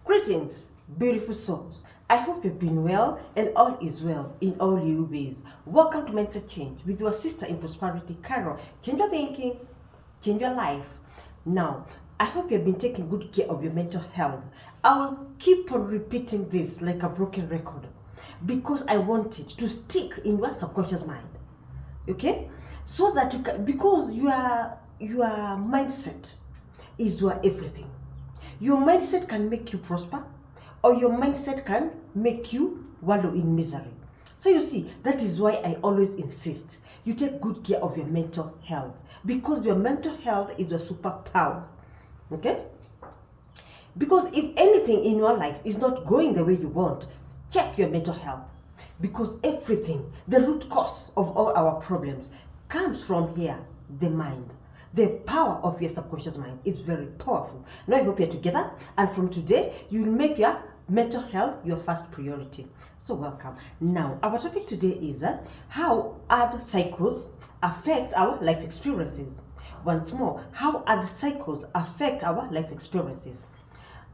Greetings, beautiful souls. I hope you've been well and all is well in all your ways. Welcome to Mental Change with your sister in prosperity, Carol. Change your thinking, change your life. Now, I hope you've been taking good care of your mental health. I will keep on repeating this like a broken record because I want it to stick in your subconscious mind. Okay? So that you can, because your mindset is your everything. Your mindset can make you prosper, or your mindset can make you wallow in misery. So you see, that is why I always insist you take good care of your mental health, because your mental health is your superpower. Okay? Because if anything in your life is not going the way you want, check your mental health. Because everything, the root cause of all our problems, comes from here, the mind. The power of your subconscious mind is very powerful. Now I hope you're together, and from today, you'll make your mental health your first priority. So welcome. Now, our topic today is how earth cycles affect our life experiences. Once more, how earth cycles affect our life experiences.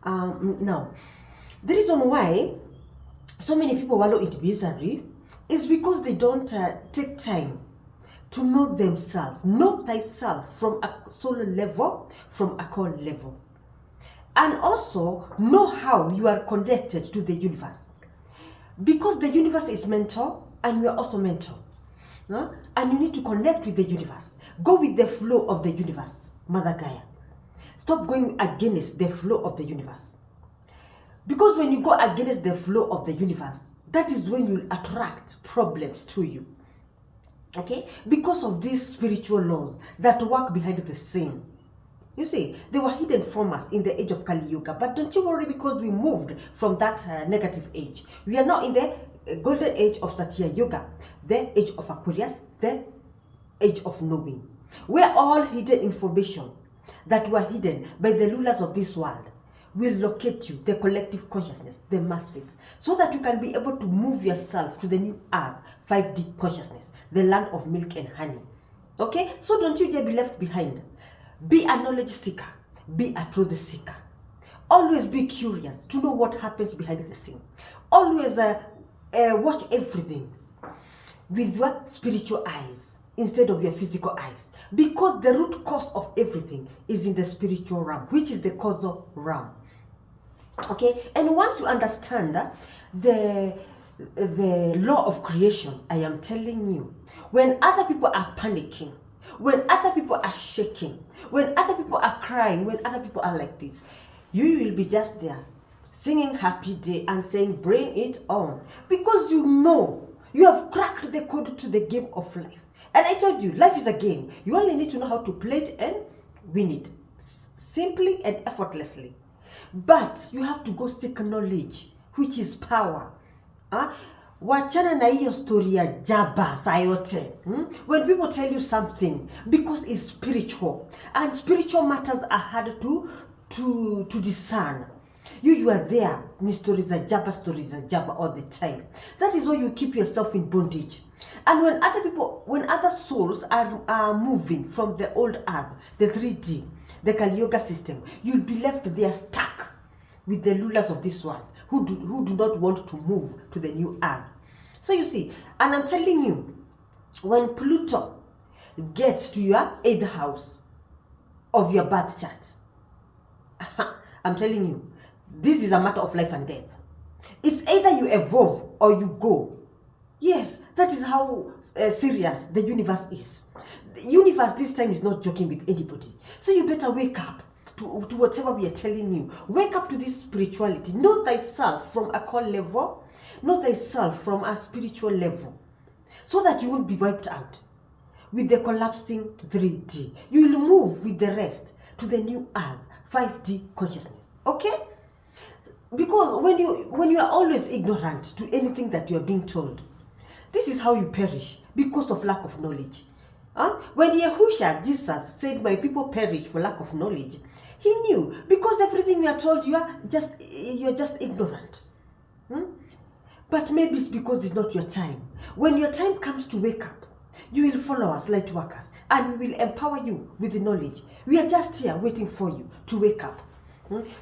Now, the reason why so many people wallow in misery is because they don't take time to know themselves. Know thyself from a soul level, from a core level. And also know how you are connected to the universe. Because the universe is mental and you are also mental. No? And you need to connect with the universe. Go with the flow of the universe, Mother Gaia. Stop going against the flow of the universe. Because when you go against the flow of the universe, that is when you attract problems to you. Okay, because of these spiritual laws that work behind the scene. You see, they were hidden from us in the age of Kali Yuga, but don't you worry, because we moved from that negative age. We are now in the golden age of Satya Yuga, the age of Aquarius, the age of knowing, where all hidden information that were hidden by the rulers of this world will locate you, the collective consciousness, the masses, so that you can be able to move yourself to the new earth, 5D consciousness, the land of milk and honey. Okay? So don't you dare be left behind. Be a knowledge seeker. Be a truth seeker. Always be curious to know what happens behind the scene. Always watch everything with your spiritual eyes instead of your physical eyes. Because the root cause of everything is in the spiritual realm, which is the causal realm. Okay? And once you understand the law of creation, I am telling you, when other people are panicking, when other people are shaking, when other people are crying, when other people are like this, you will be just there singing happy day and saying bring it on, because you know you have cracked the code to the game of life. And I told you, life is a game. You only need to know how to play it and win it simply and effortlessly. But you have to go seek knowledge, which is power. Wachana na hiyo story ya jaba sayote. When people tell you something, because it's spiritual, and spiritual matters are hard to discern. You are there in stories of jaba all the time. That is why you keep yourself in bondage. And when other souls are moving from the old earth, the 3D, the Kali Yuga system, you'll be left there stuck with the rulers of this world who do not want to move to the new earth. So you see, and I'm telling you, when Pluto gets to your 8th house of your birth chart, I'm telling you, this is a matter of life and death. It's either you evolve or you go. Yes, that is how serious the universe is. The universe this time is not joking with anybody. So you better wake up to whatever we are telling you. Wake up to this spirituality. Know thyself from a core level. Know thyself from a spiritual level. So that you won't be wiped out with the collapsing 3D. You will move with the rest to the new earth, 5D consciousness. Okay? Because when you are always ignorant to anything that you are being told, this is how you perish, because of lack of knowledge. When Yahusha, Jesus, said, my people perish for lack of knowledge, he knew, because everything we are told, you are just ignorant. But maybe it's because it's not your time. When your time comes to wake up, you will follow us, light workers, and we will empower you with the knowledge. We are just here waiting for you to wake up.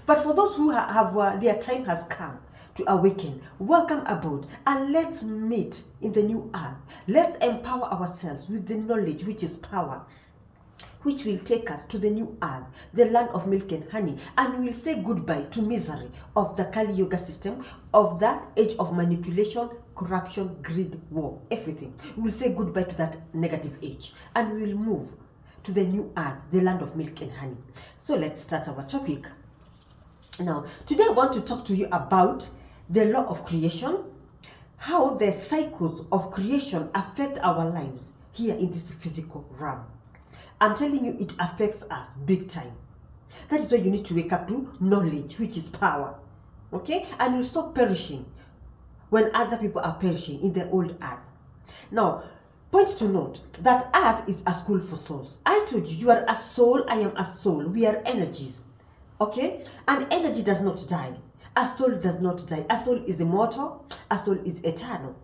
But for those who have their time has come to awaken, welcome aboard, and let's meet in the new earth. Let's empower ourselves with the knowledge which is power, which will take us to the new earth, the land of milk and honey, and we'll say goodbye to misery of the Kali Yuga system, of that age of manipulation, corruption, greed, war, everything. We'll say goodbye to that negative age, and we'll move to the new earth, the land of milk and honey. So let's start our topic. Now, today I want to talk to you about the law of creation, how the cycles of creation affect our lives here in this physical realm. I'm telling you, it affects us big time. That is why you need to wake up to knowledge, which is power. Okay? And you stop perishing when other people are perishing in the old earth. Now, point to note that earth is a school for souls. I told you, you are a soul, I am a soul. We are energies. Okay? And energy does not die. A soul does not die. A soul is immortal. A soul is eternal.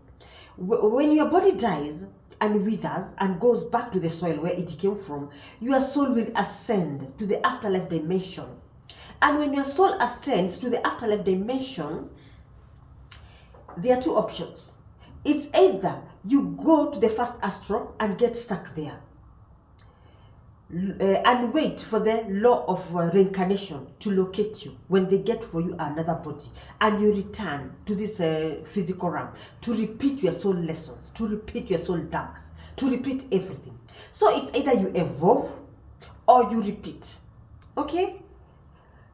When your body dies and withers and goes back to the soil where it came from, your soul will ascend to the afterlife dimension. And when your soul ascends to the afterlife dimension, there are two options. It's either you go to the first astral and get stuck there, and wait for the law of reincarnation to locate you when they get for you another body, and you return to this physical realm to repeat your soul lessons, to repeat your soul dance, to repeat everything. So it's either you evolve or you repeat. Okay?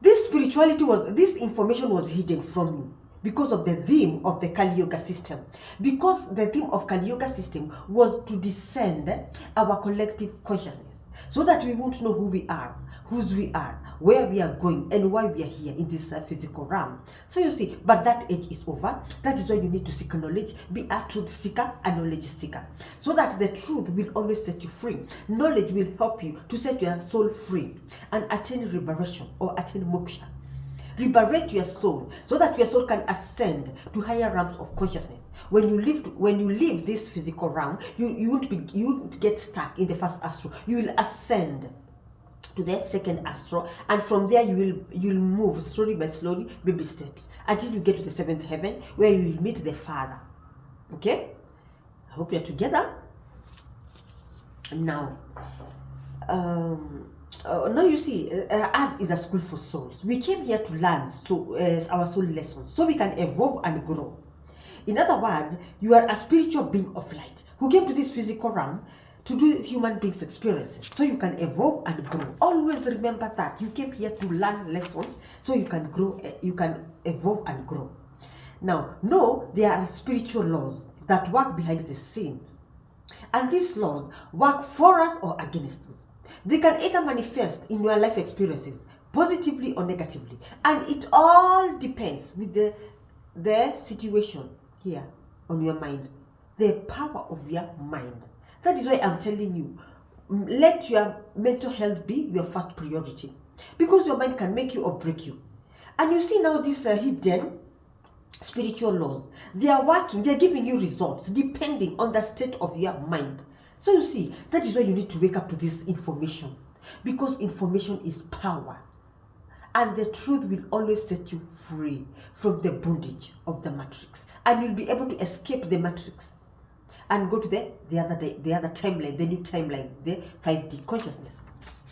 This information was hidden from you because of the theme of the Kali Yuga system. Because the theme of Kali Yuga system was to descend our collective consciousness, so that we won't know who we are, whose we are, where we are going, and why we are here in this physical realm. So you see, but that age is over. That is why you need to seek knowledge. Be a truth seeker, a knowledge seeker, so that the truth will always set you free. Knowledge will help you to set your soul free and attain liberation or attain moksha. Liberate your soul so that your soul can ascend to higher realms of consciousness. When you leave this physical realm, you won't get stuck in the first astral. You will ascend to the second astral, and from there you'll move slowly by slowly, baby steps, until you get to the seventh heaven, where you will meet the Father. Okay? I hope you're together. Now, now you see, Earth is a school for souls. We came here to learn our soul lessons, so we can evolve and grow. In other words, you are a spiritual being of light who came to this physical realm to do human beings' experiences, so you can evolve and grow. Always remember that you came here to learn lessons, so you can grow, you can evolve and grow. Now, know there are spiritual laws that work behind the scene, and these laws work for us or against us. They can either manifest in your life experiences positively or negatively, and it all depends with the situation here on your mind, the power of your mind. That is why I'm telling you, let your mental health be your first priority, because your mind can make you or break you. And you see now these hidden spiritual laws, they are working, they're giving you results depending on the state of your mind. So you see, that is why you need to wake up to this information, because information is power, and the truth will always set you free from the bondage of the matrix, and you'll be able to escape the matrix and go to the other timeline, the new timeline, the 5D consciousness.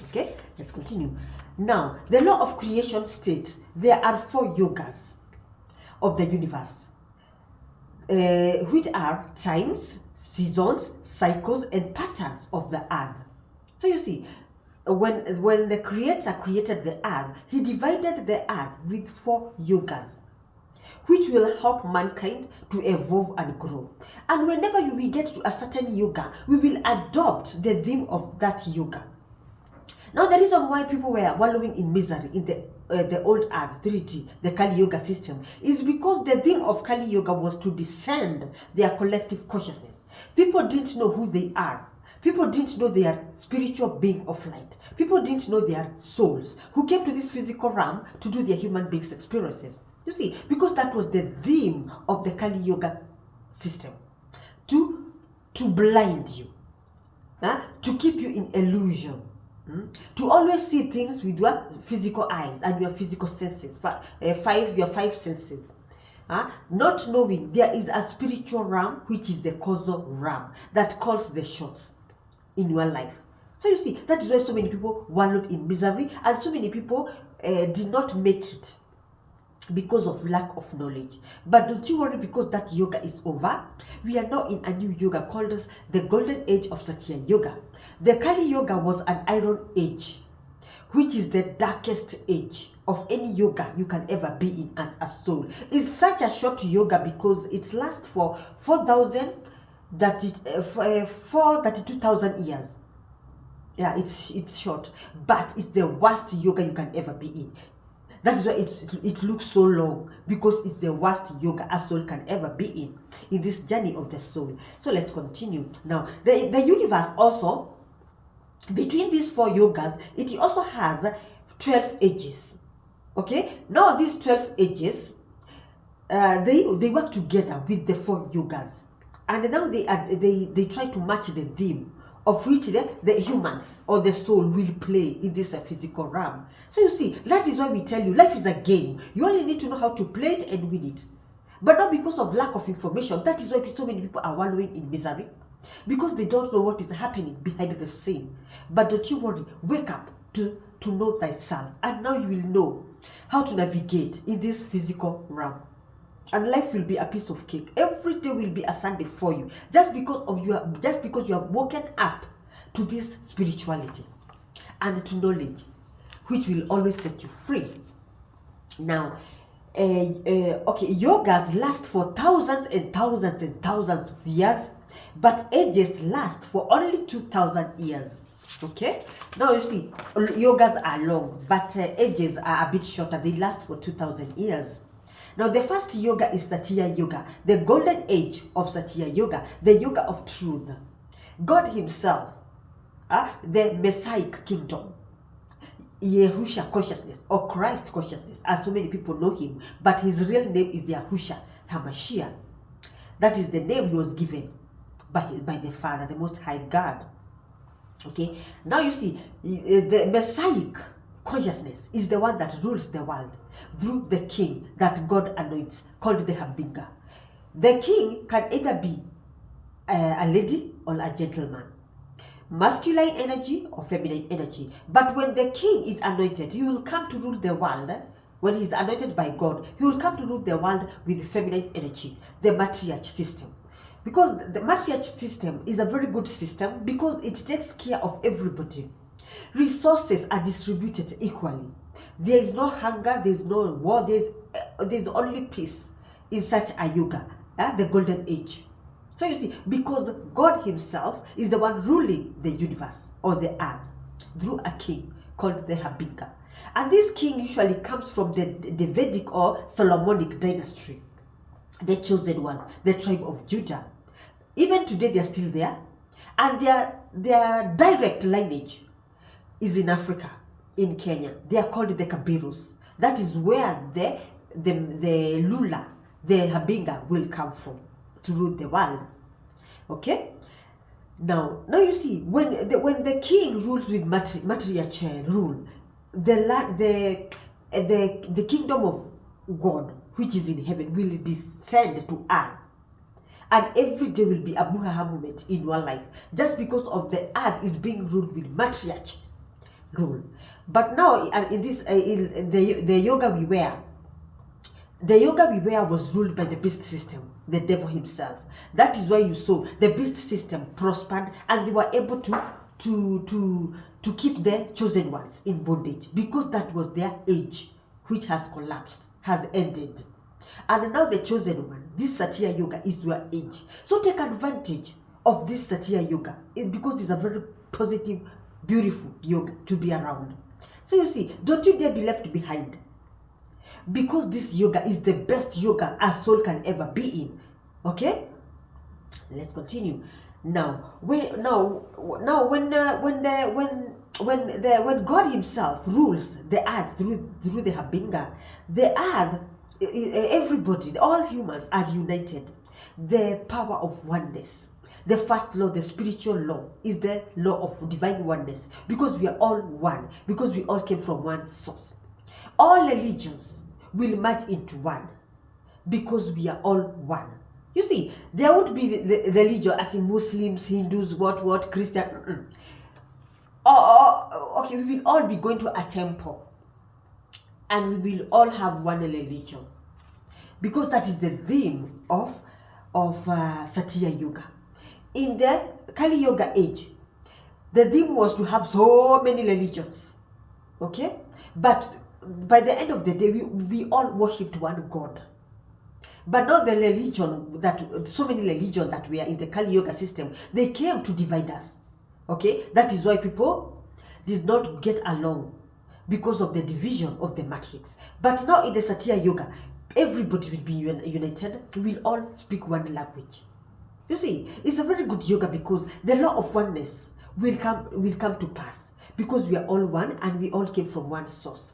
Okay, let's continue. Now, the law of creation states there are 4 yogas of the universe, which are times, seasons, cycles, and patterns of the earth. So you see, when the creator created the earth, he divided the earth with 4 yogas, which will help mankind to evolve and grow. And whenever we get to a certain yoga, we will adopt the theme of that yoga. Now, the reason why people were wallowing in misery in the old earth 3D, the Kali Yuga system, is because the theme of Kali Yuga was to descend their collective consciousness. People didn't know who they are. People didn't know they are spiritual being of light. People didn't know they are souls who came to this physical realm to do their human beings experiences. You see, because that was the theme of the Kali Yuga system, to blind you, to keep you in illusion, To always see things with your physical eyes and your physical senses, your five senses. Not knowing there is a spiritual realm, which is the causal realm that calls the shots in your life. So you see, that is why so many people wallowed in misery, and so many people did not make it because of lack of knowledge. But don't you worry, because that yoga is over. We are now in a new yoga called as the golden age of Satya Yoga. The Kali Yoga was an iron age, which is the darkest age of any yoga you can ever be in as a soul. It's such a short yoga because it lasts for 432,000 years. Yeah, it's short, but it's the worst yoga you can ever be in. That is why it looks so long, because it's the worst yoga a soul can ever be in this journey of the soul. So let's continue. Now, the universe also, between these 4 yogas, it also has 12 ages. Okay, now these 12 ages, they work together with the 4 yogas, and now they try to match the theme of which the humans or the soul will play in this physical realm. So you see, that is why we tell you life is a game. You only need to know how to play it and win it, but not because of lack of information. That is why so many people are wallowing in misery, because they don't know what is happening behind the scene. But don't you worry, wake up to know thyself, and now you will know how to navigate in this physical realm, and life will be a piece of cake. Every day will be a Sunday for you, just because you have woken up to this spirituality and to knowledge, which will always set you free. Now, okay, yogas last for thousands and thousands and thousands of years, but ages last for only 2,000 years. Okay, now you see, yogas are long, but ages are a bit shorter. They last for 2,000 years. Now, the first yoga is Satya Yoga, the golden age of Satya Yoga, the yoga of truth. God himself, the Messianic kingdom, Yahusha consciousness, or Christ consciousness, as so many people know him, but his real name is Yahusha HaMashiach. That is the name he was given by the Father, the Most High God. Okay, now you see, the Messianic consciousness is the one that rules the world through the king that God anoints, called the Habinga. The king can either be a lady or a gentleman, masculine energy or feminine energy. But when the king is anointed, he will come to rule the world. When he is anointed by God, he will come to rule the world with feminine energy, the matriarch system. Because the matriarch system is a very good system, because it takes care of everybody. Resources are distributed equally. There is no hunger, there is no war, there is only peace in such a yoga, the golden age. So you see, because God himself is the one ruling the universe or the earth through a king called the Habinga. And this king usually comes from the Vedic or Solomonic dynasty, the chosen one, the tribe of Judah. Even today they are still there, and their direct lineage is in Africa, in Kenya. They are called the Kabirus. That is where the Lula, the Habinga, will come from to rule the world. Okay. Now you see, when the king rules with matriarchal rule, the kingdom of God, which is in heaven, will descend to earth. And every day will be a buhaha moment in your life, just because of the earth is being ruled with matriarch rule. But now, in this, the yoga we wear, was ruled by the beast system, the devil himself. That is why you saw the beast system prospered, and they were able to keep their chosen ones in bondage, because that was their age, which has collapsed, has ended. And now the chosen one, this Satya Yoga, is your age. So take advantage of this Satya Yoga, because it's a very positive, beautiful yoga to be around. So you see, don't you dare be left behind, because this yoga is the best yoga a soul can ever be in. Okay, let's continue. Now, when God himself rules the earth through the Habinga, the earth, everybody, all humans are united. The power of oneness, The first law, the spiritual law, is the law of divine oneness, because we are all one, because we all came from one source. All religions will merge into one, because we are all one. You see, there won't be the religion as in Muslims, Hindus, what, Christian. Okay, we will all be going to a temple, and we will all have one religion, because that is the theme of Satya Yuga. In the Kali Yuga age, the theme was to have so many religions, okay? But by the end of the day, we all worshipped one God. But not the religion, that so many religions that were in the Kali Yuga system, they came to divide us, okay? That is why people did not get along, because of the division of the matrix. But now in the Satya Yuga, everybody will be united. We will all speak one language. You see, it's a very good yoga, because the law of oneness will come to pass, because we are all one and we all came from one source.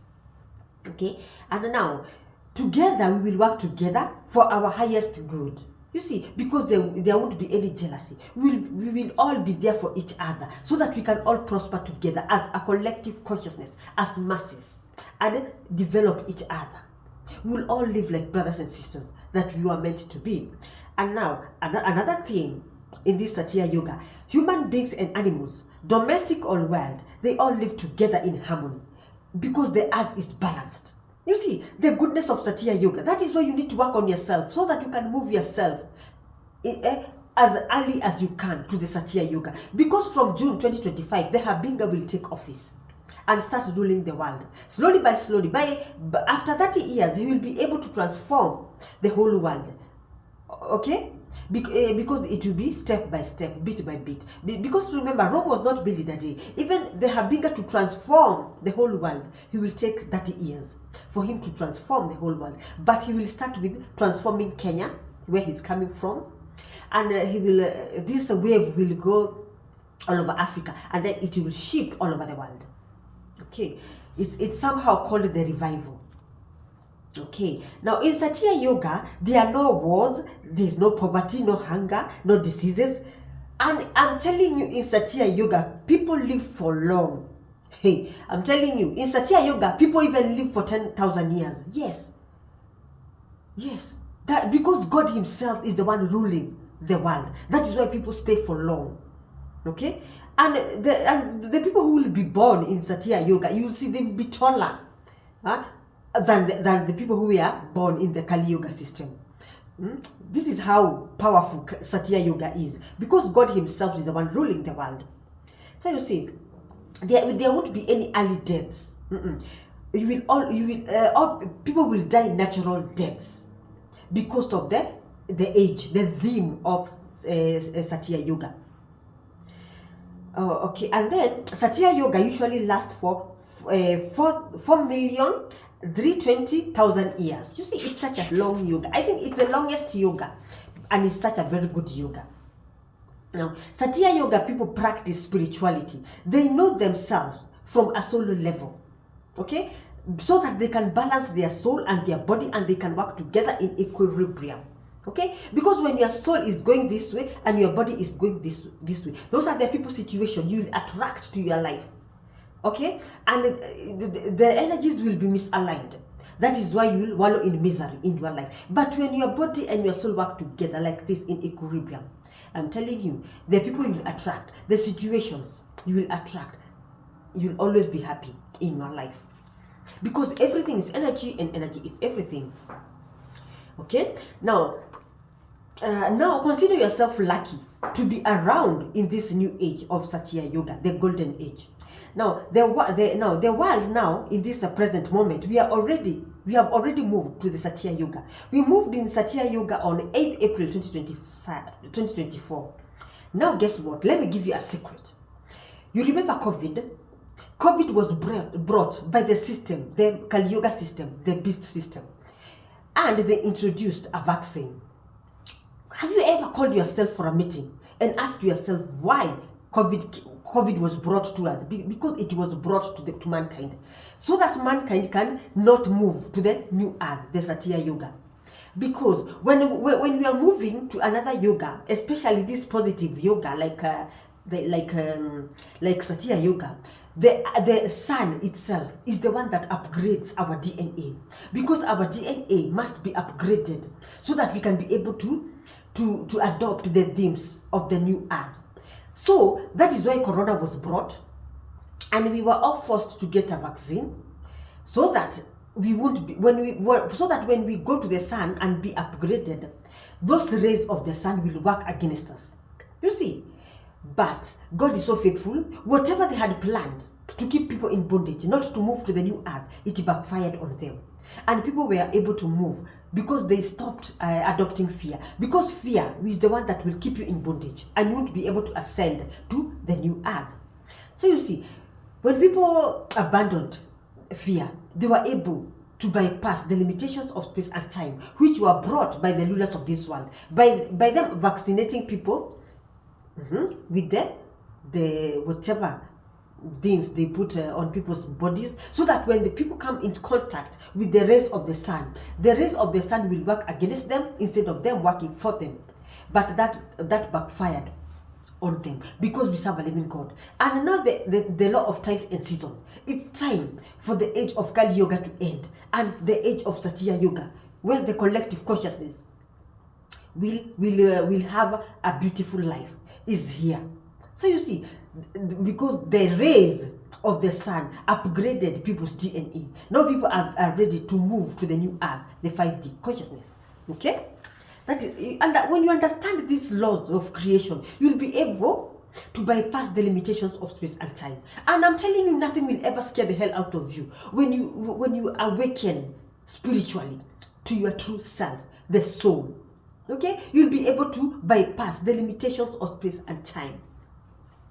Okay, and now together we will work together for our highest good. You see, because there won't be any jealousy. We will all be there for each other, so that we can all prosper together as a collective consciousness, as masses, and develop each other. We will all live like brothers and sisters that we are meant to be. And now, another thing in this Satya Yuga, human beings and animals, domestic or wild, they all live together in harmony, because the earth is balanced. You see, the goodness of Satya Yuga, that is why you need to work on yourself, so that you can move yourself as early as you can to the Satya Yuga. Because from June 2025, the Habinga will take office and start ruling the world. Slowly by slowly, after 30 years, he will be able to transform the whole world. Okay, because it will be step by step, bit by bit. Because remember, Rome was not built in a day. Even the Habinga, to transform the whole world, he will take 30 years for him to transform the whole world. But he will start with transforming Kenya, where he's coming from, and this wave will go all over Africa, and then it will shift all over the world. Okay, it's somehow called the revival. Okay, now in Satya Yuga, there are no wars, there's no poverty, no hunger, no diseases. And I'm telling you, in Satya Yuga, people live for long. Hey, I'm telling you, in Satya Yuga, people even live for 10,000 years. Yes. Yes. That because God himself is the one ruling the world. That is why people stay for long. Okay? And the people who will be born in Satya Yuga, you will see them be taller. Than the people who were born in the Kali Yuga system. This is how powerful Satya Yuga is, because God himself is the one ruling the world. So you see, there won't be any early deaths. People will die natural deaths, because of the age, the theme of Satya Yuga. Okay, and then Satya Yuga usually lasts for 4,320,000 years. You see, it's such a long yoga. I think it's the longest yoga, and it's such a very good yoga. Now, Satya Yoga, people practice spirituality. They know themselves from a soul level, okay, so that they can balance their soul and their body, and they can work together in equilibrium. Okay, because when your soul is going this way and your body is going this way, those are the people situation you will attract to your life. Okay, and the energies will be misaligned. That is why you will wallow in misery in your life. But when your body and your soul work together like this in equilibrium, I'm telling you, the people you will attract, the situations you will attract, you will always be happy in your life. Because everything is energy, and energy is everything. Okay, now consider yourself lucky to be around in this new age of Satya Yuga, the golden age. Now the world now in this present moment, we have already moved to the Satya Yuga. We moved in Satya Yuga on 8th April 2024. Now guess what? Let me give you a secret. You remember COVID? COVID was brought by the system, the Kali Yuga system, the beast system, and they introduced a vaccine. Have you ever called yourself for a meeting and asked yourself why COVID was brought to us? Because it was brought to mankind, so that mankind can not move to the new earth, the Satya Yuga. Because when we are moving to another yoga, especially this positive yoga, like Satya Yoga, the sun itself is the one that upgrades our DNA, because our DNA must be upgraded so that we can be able to adopt the themes of the new earth. So that is why Corona was brought, and we were all forced to get a vaccine, so that we won't be when we go to the sun and be upgraded, those rays of the sun will work against us. You see, but God is so faithful. Whatever they had planned to keep people in bondage, not to move to the new earth, it backfired on them, and people were able to move because they stopped adopting fear. Because fear is the one that will keep you in bondage, and you won't be able to ascend to the new earth. So you see, when people abandoned fear, they were able to bypass the limitations of space and time, which were brought by the rulers of this world, by them vaccinating people with the whatever things they put on people's bodies, so that when the people come into contact with the rays of the sun will work against them instead of them working for them. But that backfired on them, because we serve a living God. And now the law of time and season, it's time for the age of Kali Yoga to end, and the age of Satya Yoga, where the collective consciousness will have a beautiful life, is here. So you see, because the rays of the sun upgraded people's DNA, now people are ready to move to the new earth, the 5D consciousness. Okay, that is, and when you understand these laws of creation, you'll be able to bypass the limitations of space and time. And I'm telling you, nothing will ever scare the hell out of you when you awaken spiritually to your true self, the soul. Okay, you'll be able to bypass the limitations of space and time.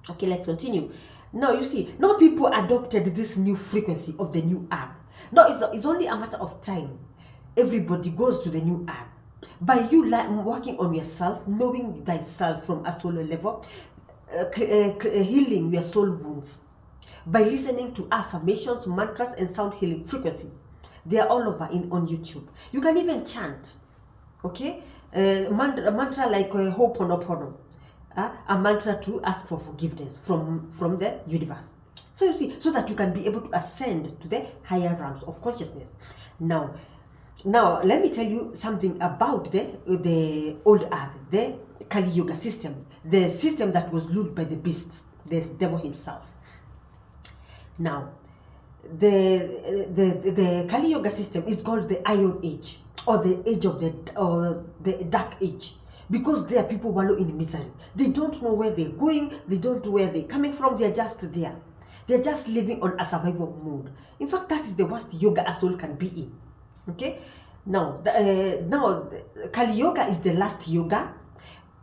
Okay, let's continue. Now you see, now people adopted this new frequency of the new earth. Now it's only a matter of time. Everybody goes to the new earth. By you working on yourself, knowing thyself from a soul level, healing your soul wounds, by listening to affirmations, mantras, and sound healing frequencies. They are all over on YouTube. You can even chant, okay? A mantra like Ho'oponopono, a mantra to ask for forgiveness from the universe. So you see, so that you can be able to ascend to the higher realms of consciousness. Now let me tell you something about the old earth, the Kali Yoga system, the system that was ruled by the beast, the devil himself. Now, the Kali Yoga system is called the Iron Age, or the age of the dark age, because there people wallow in misery. They don't know where they're going, they don't know where they're coming from, they're just there. They're just living on a survival mode. In fact, that is the worst yoga a soul can be in. Okay, now Kali Yoga is the last yoga,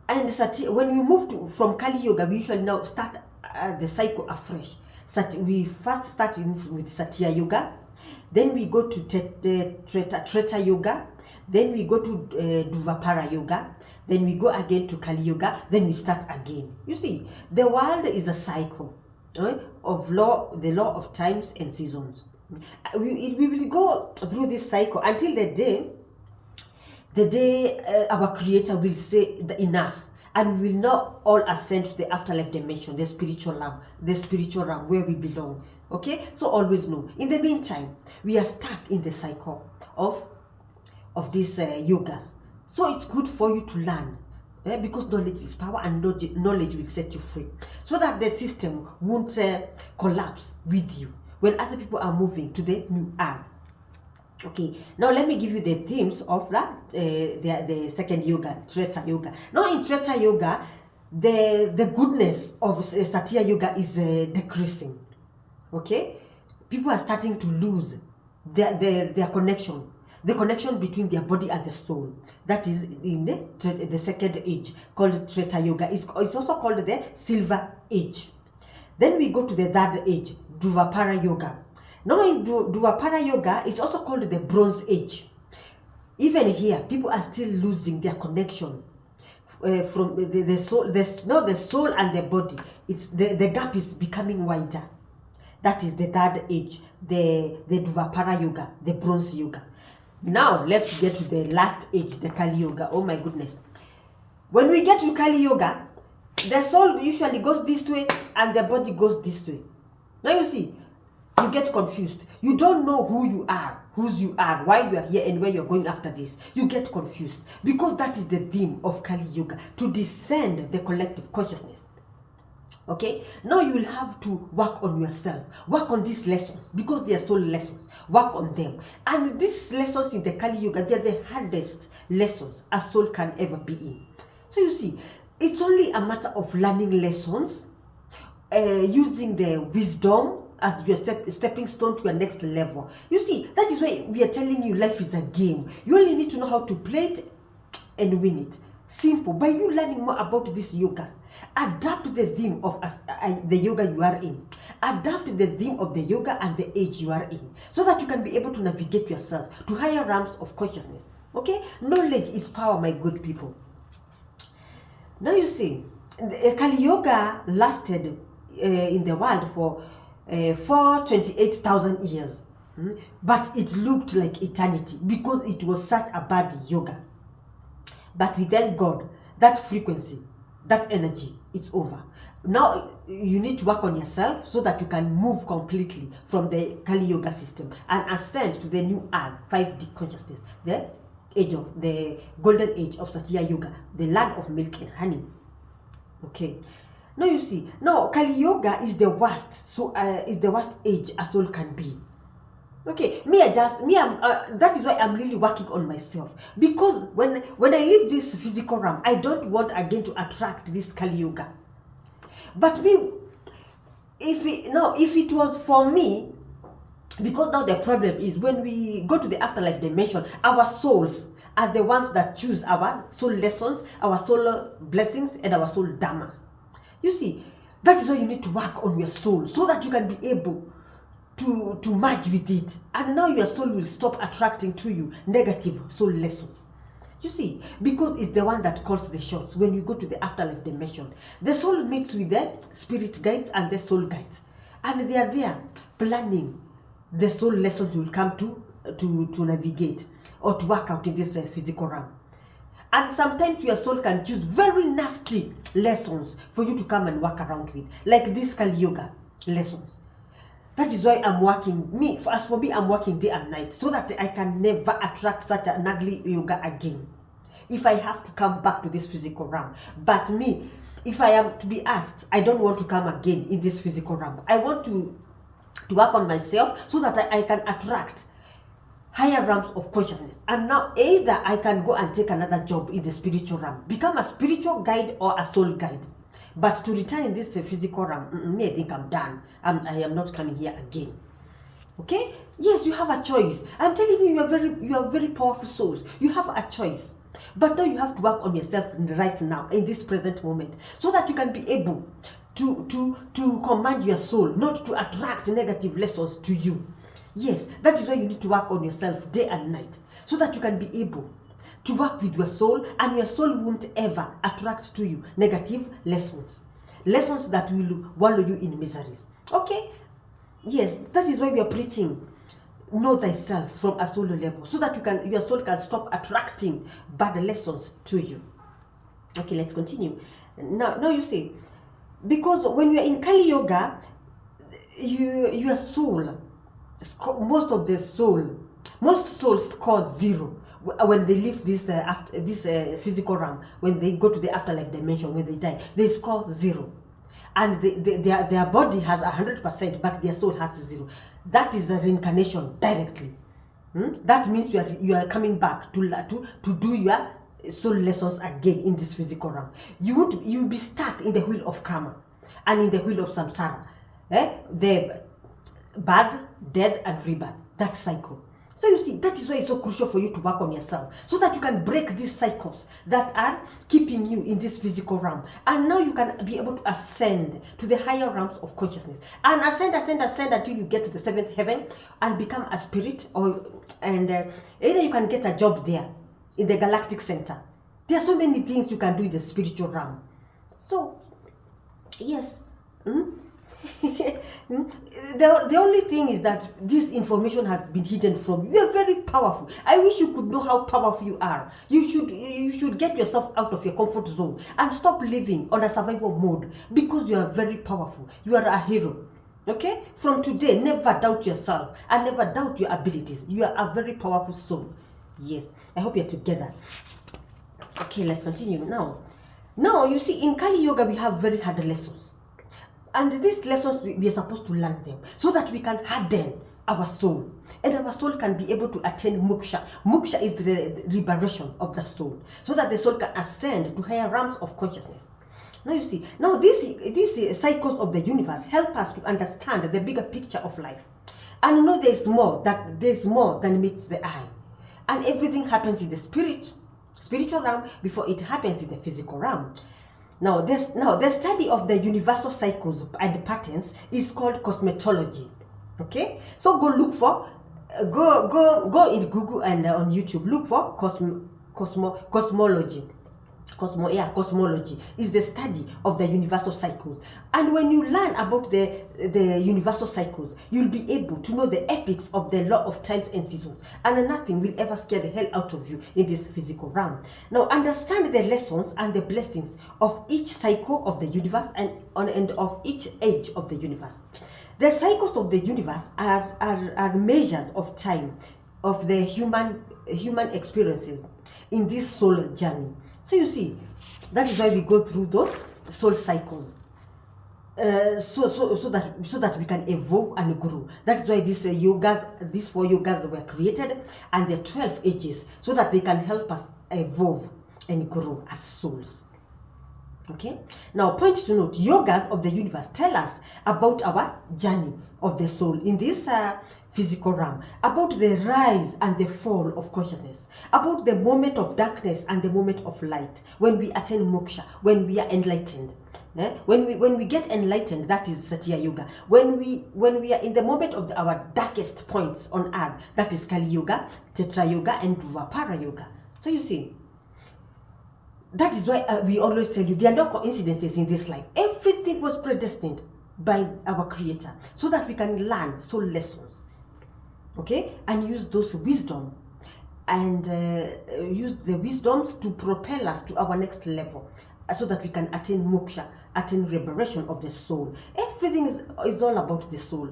and when we move from Kali Yoga, we usually now start the cycle afresh. We first start with Satya Yoga, then we go to Treta Yoga, then we go to Dvapara Yoga, then we go again to Kali Yoga, then we start again. You see, the world is a cycle of the law of times and seasons. We will go through this cycle until the day our Creator will say enough, and we will not all ascend to the afterlife dimension, the spiritual realm where we belong. Okay, so always know. In the meantime, we are stuck in the cycle of these yogas. So it's good for you to learn, because knowledge is power, and knowledge will set you free, so that the system won't collapse with you when other people are moving to the new earth. Okay, now let me give you the themes of the second yoga, Treta Yoga. Now in Treta Yoga, the goodness of Satya Yoga is decreasing. Okay, people are starting to lose their connection, the connection between their body and the soul. That is in the second age, called Treta Yoga. It's also called the Silver Age. Then we go to the third age, Dvapara Yoga. Now in Dvapara Yoga, it's also called the Bronze Age. Even here, people are still losing their connection from the soul. Not the soul and the body. It's the gap is becoming wider. That is the third age, the Dvapara Yoga, the Bronze Yoga. Now let's get to the last age, the Kali Yuga. Oh my goodness. When we get to Kali Yuga, the soul usually goes this way and the body goes this way. Now you see, you get confused. You don't know who you are, whose you are, why you are here, and where you're going after this. You get confused because that is the theme of Kali Yuga, to descend the collective consciousness. Okay, now you will have to work on yourself, work on these lessons because they are soul lessons. Work on them, and these lessons in the Kali Yuga, they are the hardest lessons a soul can ever be in. So you see, it's only a matter of learning lessons, using the wisdom as your stepping stone to your next level. You see, that is why we are telling you life is a game. You only need to know how to play it and win it. Simple. By you learning more about these yogas, adapt the theme of the yoga you are in. Adapt the theme of the yoga and the age you are in, so that you can be able to navigate yourself to higher realms of consciousness. Okay? Knowledge is power, my good people. Now you see, Kali Yuga lasted in the world for 428,000 years. But it looked like eternity because it was such a bad yoga. But we thank God, that frequency, that energy, it's over. Now you need to work on yourself so that you can move completely from the Kali Yuga system and ascend to the new earth, 5D consciousness, the golden age of Satya Yuga, the land of milk and honey. Okay. Now you see, now Kali Yuga is the worst, is the worst age a soul can be. Okay, that is why I'm really working on myself, because when I leave this physical realm, I don't want again to attract this Kali Yuga. But if it was for me, because now the problem is when we go to the afterlife dimension, our souls are the ones that choose our soul lessons, our soul blessings, and our soul dharmas. You see, that is why you need to work on your soul so that you can be able to merge with it, and now your soul will stop attracting to you negative soul lessons. You see, because it's the one that calls the shots. When you go to the afterlife dimension, the soul meets with the spirit guides and the soul guides, and they are there planning the soul lessons you will come to navigate or to work out in this physical realm. And sometimes your soul can choose very nasty lessons for you to come and work around with, like this Kali Yuga lessons. That is why I'm working, as for me, I'm working day and night so that I can never attract such an ugly yoga again. If I have to come back to this physical realm. But me, if I am to be asked, I don't want to come again in this physical realm. I want to work on myself so that I can attract higher realms of consciousness. And now either I can go and take another job in the spiritual realm, become a spiritual guide or a soul guide. But to return in this physical realm, I think I'm done. I am not coming here again. Okay? Yes, you have a choice. I'm telling you, you are very powerful souls. You have a choice. But now you have to work on yourself right now, in this present moment, so that you can be able to command your soul, not to attract negative lessons to you. Yes, that is why you need to work on yourself day and night, so that you can be able to work with your soul, and your soul won't ever attract to you negative lessons that will wallow you in miseries. Okay? Yes, that is why we are preaching know thyself from a soul level, so that your soul can stop attracting bad lessons to you. Okay, let's continue. Now you see, because when you are in Kali Yuga, your soul, most souls score 0 when they leave this physical realm. When they go to the afterlife dimension, when they die, they score 0, and their body has 100%, but their soul has 0. That is a reincarnation directly. That means you are coming back to do your soul lessons again in this physical realm. You'll be stuck in the wheel of karma and in the wheel of samsara, the birth, death, and rebirth, that cycle. So you see, that is why it's so crucial for you to work on yourself, so that you can break these cycles that are keeping you in this physical realm. And now you can be able to ascend to the higher realms of consciousness, and ascend until you get to the 7th heaven and become a spirit, and either you can get a job there in the galactic center. There are so many things you can do in the spiritual realm. So yes, The only thing is that this information has been hidden from you. You are very powerful. I wish you could know how powerful you are. You should get yourself out of your comfort zone and stop living on a survival mode, because you are very powerful. You are a hero. Okay? From today, never doubt yourself and never doubt your abilities. You are a very powerful soul. Yes. I hope you're together. Okay, let's continue now. Now, you see, in Kali Yoga, we have very hard lessons. And these lessons, we are supposed to learn them so that we can harden our soul. And our soul can be able to attain moksha. Moksha is the liberation of the soul, so that the soul can ascend to higher realms of consciousness. Now you see, now these cycles of the universe help us to understand the bigger picture of life. And know there's more than meets the eye. And everything happens in the spiritual realm before it happens in the physical realm. Now the study of the universal cycles and patterns is called cosmetology. Okay, so go look for, go in Google and on YouTube, look for cosmology. Cosmology is the study of the universal cycles. And when you learn about the universal cycles, you'll be able to know the epics of the law of times and seasons, and nothing will ever scare the hell out of you in this physical realm. Now understand the lessons and the blessings of each cycle of the universe and of each age of the universe. The cycles of the universe are measures of time of the human experiences in this soul journey. So you see, that is why we go through those soul cycles, so that we can evolve and grow. That is why these 4 yogas were created, and the 12 ages, so that they can help us evolve and grow as souls. Okay. Now, point to note: yogas of the universe tell us about our journey of the soul in this physical realm, about the rise and the fall of consciousness, about the moment of darkness and the moment of light, when we attain moksha, when we are enlightened. When we get enlightened, that is Satya Yoga. When we are in the moment of our darkest points on earth, that is Kali Yoga, Tetra Yoga, and Dvapara Yoga. So you see, that is why we always tell you there are no coincidences in this life. Everything was predestined by our Creator, so that we can learn soul lessons. Okay, and use those wisdom, and use the wisdoms to propel us to our next level, so that we can attain moksha, attain liberation of the soul. Everything is all about the soul.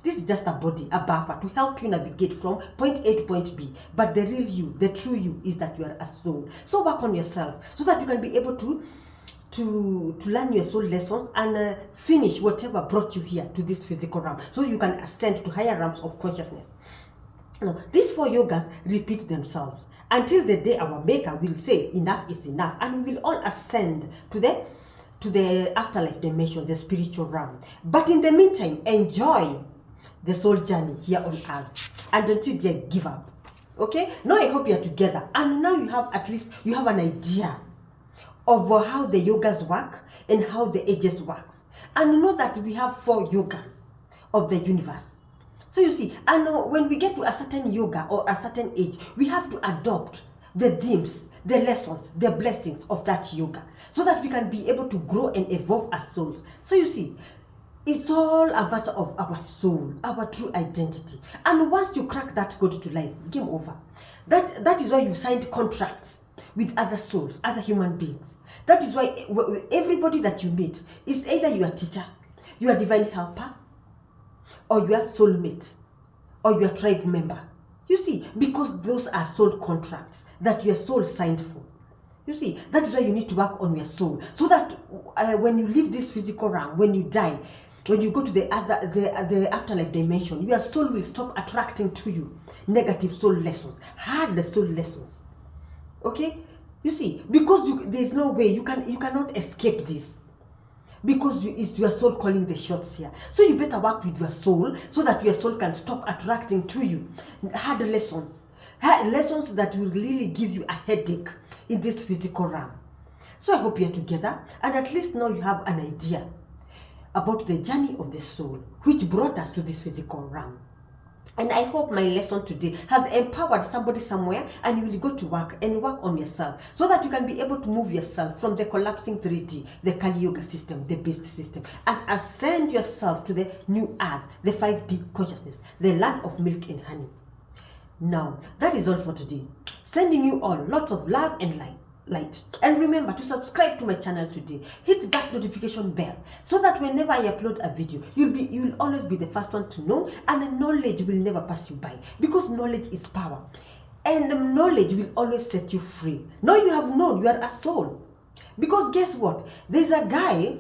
This is just a body, a buffer to help you navigate from point A to point B. But the real you, the true you, is that you are a soul. So work on yourself so that you can be able to learn your soul lessons and finish whatever brought you here to this physical realm, so you can ascend to higher realms of consciousness. Now, these 4 yogas repeat themselves until the day our maker will say enough is enough, and we will all ascend to the afterlife dimension, the spiritual realm. But in the meantime, enjoy the soul journey here on earth, and don't you dare give up. Okay, now I hope you are together, and now you have an idea of how the yogas work and how the ages works, and know that we have 4 yogas of the universe. So you see, and when we get to a certain yoga or a certain age, we have to adopt the themes, the lessons, the blessings of that yoga, so that we can be able to grow and evolve as souls. So you see, it's all a matter of our soul, our true identity. And once you crack that code to life, game over. That is why you signed contracts with other souls, other human beings. That is why everybody that you meet is either your teacher, your divine helper, or your soulmate, or your tribe member. You see, because those are soul contracts that your soul signed for. You see, that is why you need to work on your soul, so that when you leave this physical realm, when you die, when you go to the afterlife dimension, your soul will stop attracting to you negative soul lessons, hard soul lessons. Okay, you see, because there's no way you cannot escape this, because it's your soul calling the shots here. So you better work with your soul, so that your soul can stop attracting to you hard lessons that will really give you a headache in this physical realm. So I hope you're together, and at least now you have an idea about the journey of the soul, which brought us to this physical realm. And I hope my lesson today has empowered somebody somewhere, and you will go to work and work on yourself so that you can be able to move yourself from the collapsing 3D, the Kali Yuga system, the beast system, and ascend yourself to the new earth, the 5D consciousness, the land of milk and honey. Now, that is all for today. Sending you all lots of love and light. And remember to subscribe to my channel today. Hit that notification bell so that whenever I upload a video, you'll always be the first one to know, and knowledge will never pass you by, because knowledge is power, and knowledge will always set you free. Now you have known you are a soul, because guess what? There's a guy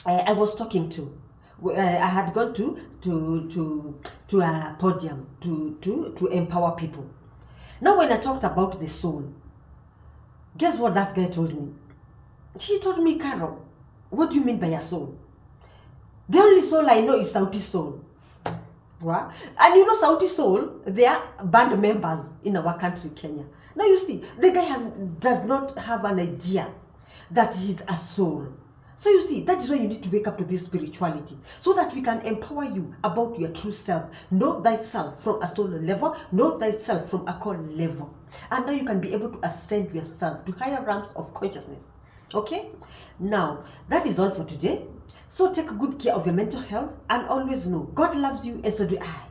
I was talking to. I had gone to a podium to empower people. Now when I talked about the soul, guess what that guy told me? She told me, Carol, what do you mean by a soul? The only soul I know is Sauti Soul. What? And you know Sauti Soul, they are band members in our country, Kenya. Now you see, the guy does not have an idea that he's a soul. So you see, that is why you need to wake up to this spirituality, so that we can empower you about your true self. Know thyself from a soul level, know thyself from a core level. And now you can be able to ascend yourself to higher realms of consciousness. Okay? Now, that is all for today. So take good care of your mental health, and always know God loves you, and so do I.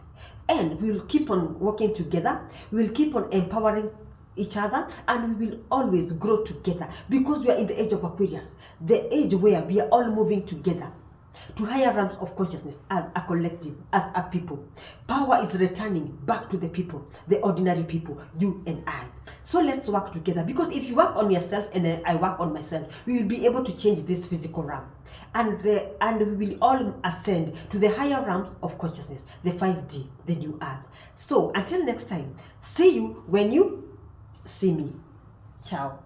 And we will keep on working together. We will keep on empowering each other, and we will always grow together, because we are in the age of Aquarius, the age where we are all moving together to higher realms of consciousness as a collective, as a people. Power is returning back to the people, the ordinary people, you and I. So let's work together, because if you work on yourself and I work on myself, we will be able to change this physical realm, and we will all ascend to the higher realms of consciousness, the 5D, the new earth. So until next time, see you when you see me. Ciao.